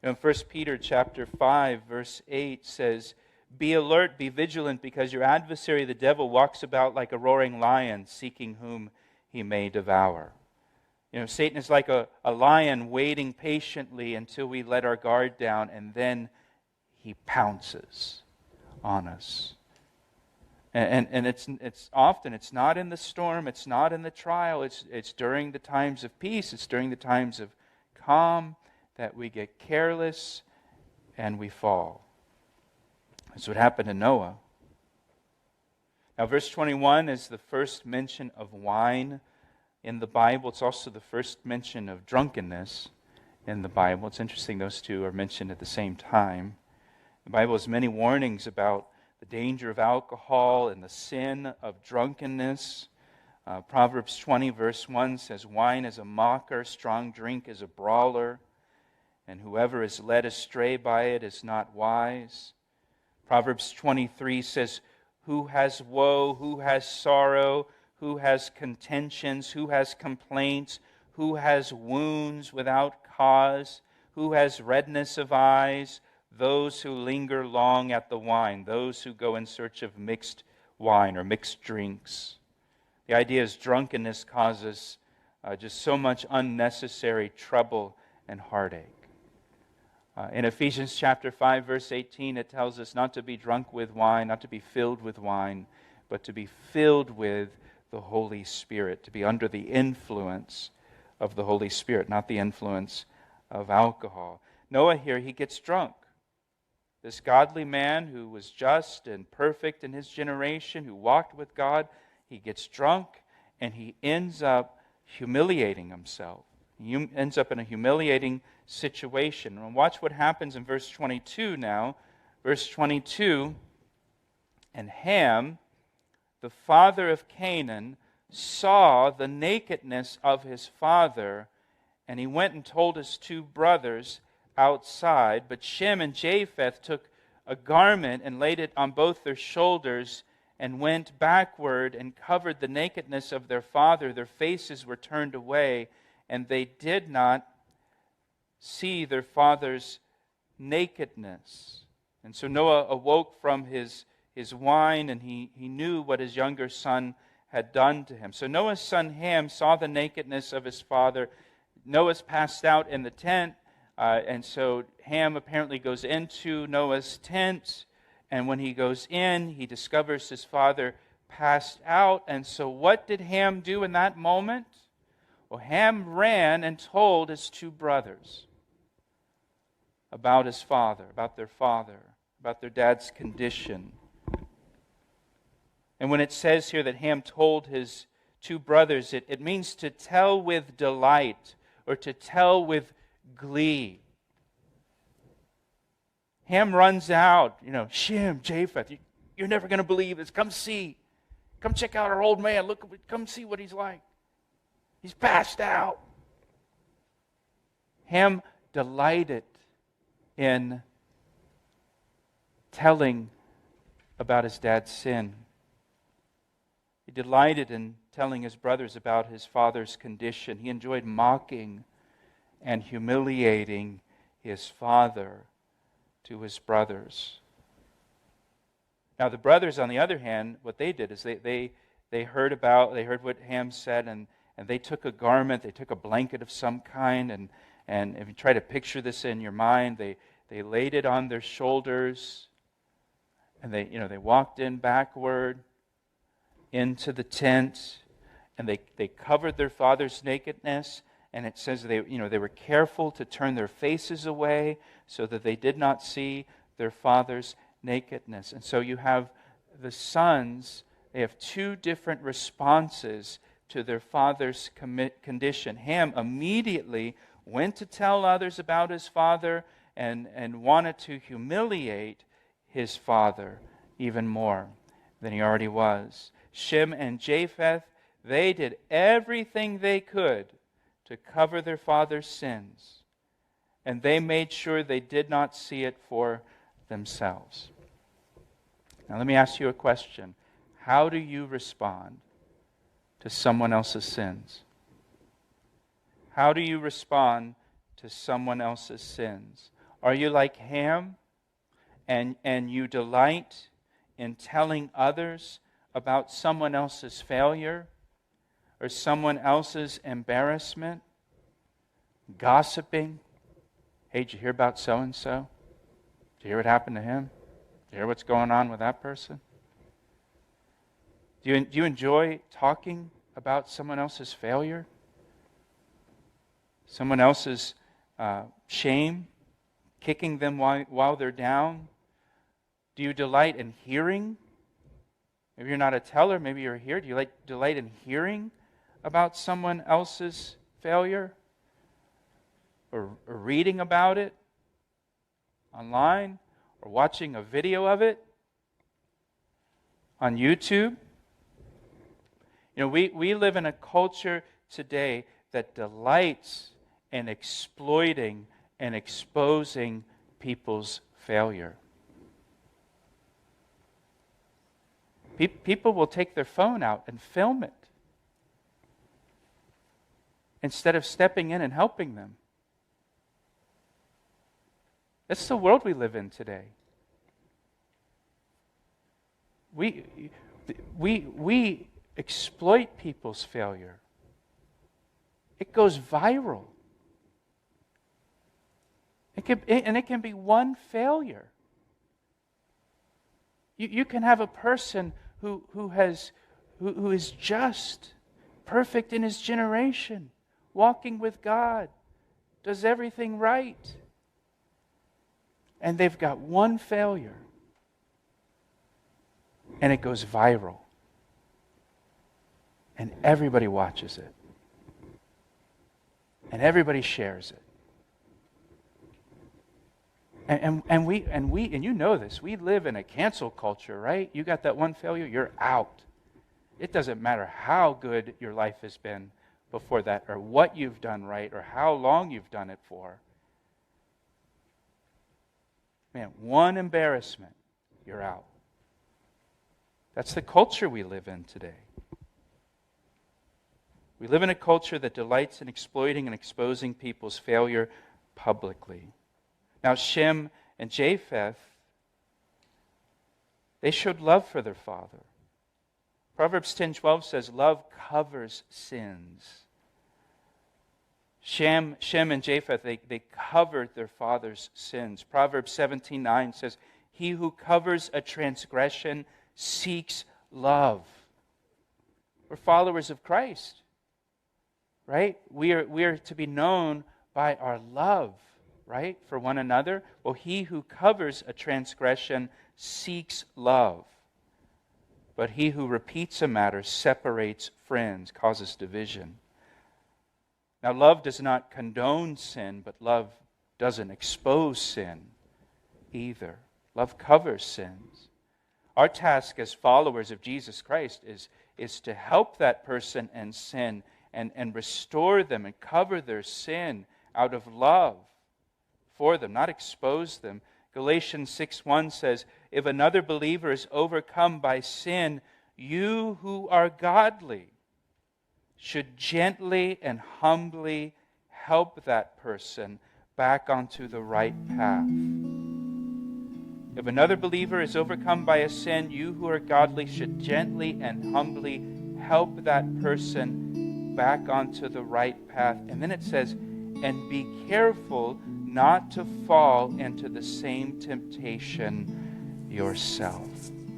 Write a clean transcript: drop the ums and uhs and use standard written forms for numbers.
In 1 Peter chapter 5, verse 8 says, "Be alert, be vigilant, because your adversary, the devil, walks about like a roaring lion, seeking whom he may devour." Satan is like a lion waiting patiently until we let our guard down, and then he pounces on us. And it's often, it's not in the storm, it's not in the trial, it's during the times of peace, it's during the times of calm that we get careless and we fall. That's what happened to Noah. Now, verse 21 is the first mention of wine in the Bible. It's also the first mention of drunkenness in the Bible. It's interesting those two are mentioned at the same time. The Bible has many warnings about the danger of alcohol and the sin of drunkenness. Proverbs 20 verse 1 says, "Wine is a mocker, strong drink is a brawler, and whoever is led astray by it is not wise." Proverbs 23 says, "Who has woe, who has sorrow, who has contentions, who has complaints, who has wounds without cause, who has redness of eyes? Those who linger long at the wine, those who go in search of mixed wine or mixed drinks." The idea is drunkenness causes just so much unnecessary trouble and heartache. In Ephesians chapter 5, verse 18, it tells us not to be drunk with wine, not to be filled with wine, but to be filled with the Holy Spirit, to be under the influence of the Holy Spirit, not the influence of alcohol. Noah here, he gets drunk. This godly man who was just and perfect in his generation, who walked with God, he gets drunk and he ends up humiliating himself. He ends up in a humiliating situation. And watch what happens in verse 22 now. Verse 22, "And Ham, the father of Canaan, saw the nakedness of his father, and he went and told his two brothers outside. But Shem and Japheth took a garment and laid it on both their shoulders and went backward and covered the nakedness of their father. Their faces were turned away, and they did not see their father's nakedness." And so Noah awoke from his wine, and he knew what his younger son had done to him. So Noah's son Ham saw the nakedness of his father. Noah's passed out in the tent, and so Ham apparently goes into Noah's tent, and when he goes in, he discovers his father passed out. And so what did Ham do in that moment? Well, Ham ran and told his two brothers about his father, about their dad's condition. And when it says here that Ham told his two brothers, it means to tell with delight or to tell with glee. Ham runs out, "Shem, Japheth, you're never going to believe this. Come see. Come check out our old man. Come see what he's like. He's passed out." Ham delighted in telling about his dad's sin. He delighted in telling his brothers about his father's condition. He enjoyed mocking and humiliating his father to his brothers. Now the brothers, on the other hand, what they did is they heard what Ham said, and they took a garment, they took a blanket of some kind, and if you try to picture this in your mind, they laid it on their shoulders, and they walked in backward into the tent, and they covered their father's nakedness. And it says they were careful to turn their faces away so that they did not see their father's nakedness. And so you have the sons, they have two different responses to their father's condition. Ham immediately went to tell others about his father and wanted to humiliate his father even more than he already was. Shem and Japheth, they did everything they could to cover their father's sins, and they made sure they did not see it for themselves. Now let me ask you a question. How do you respond to someone else's sins? How do you respond to someone else's sins? Are you like Ham and you delight in telling others about someone else's failure or someone else's embarrassment? Gossiping? Hey, did you hear about so-and-so? Did you hear what happened to him? Did you hear what's going on with that person? Do you enjoy talking about someone else's failure? Someone else's shame? Kicking them while they're down? Do you delight in hearing? Maybe you're not a teller, maybe you're here. Do you delight in hearing about someone else's failure? Or reading about it online? Or watching a video of it on YouTube? You know, we live in a culture today that delights in exploiting and exposing people's failure. People will take their phone out and film it instead of stepping in and helping them. That's the world we live in today. We exploit people's failure. It goes viral. It can be one failure. You can have a person who is just, perfect in his generation, walking with God, does everything right. And they've got one failure. And it goes viral. And everybody watches it. And everybody shares it. And you know this, we live in a cancel culture, right? You got that one failure, you're out. It doesn't matter how good your life has been before that, or what you've done right, or how long you've done it for. Man, one embarrassment, you're out. That's the culture we live in today. We live in a culture that delights in exploiting and exposing people's failure publicly. Now, Shem and Japheth, they showed love for their father. Proverbs 10:12 says, love covers sins. Shem and Japheth, they covered their father's sins. Proverbs 17:9 says, he who covers a transgression seeks love. We're followers of Christ, right? We are to be known by our love, right, for one another. Well, he who covers a transgression seeks love. But he who repeats a matter separates friends, causes division. Now, love does not condone sin, but love doesn't expose sin either. Love covers sins. Our task as followers of Jesus Christ is to help that person in sin and restore them and cover their sin out of love for them, not expose them. Galatians 6:1 says, if another believer is overcome by sin, you who are godly should gently and humbly help that person back onto the right path. If another believer is overcome by a sin, you who are godly should gently and humbly help that person back onto the right path. And then it says, and be careful not to fall into the same temptation yourself.